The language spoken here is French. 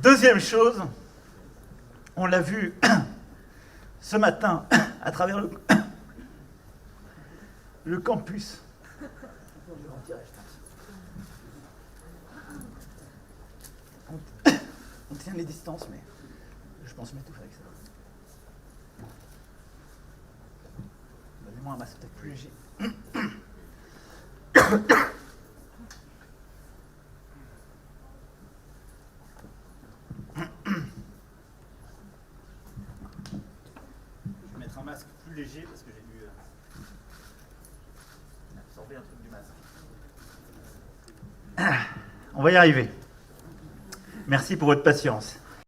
Deuxième chose, on l'a vu ce matin à travers le campus. On tient les distances, mais je pense m'étouffer avec ça. Donnez-moi un masque peut-être plus léger. Je vais mettre un masque plus léger parce que j'ai dû absorber un truc du masque. On va y arriver. Merci pour votre patience.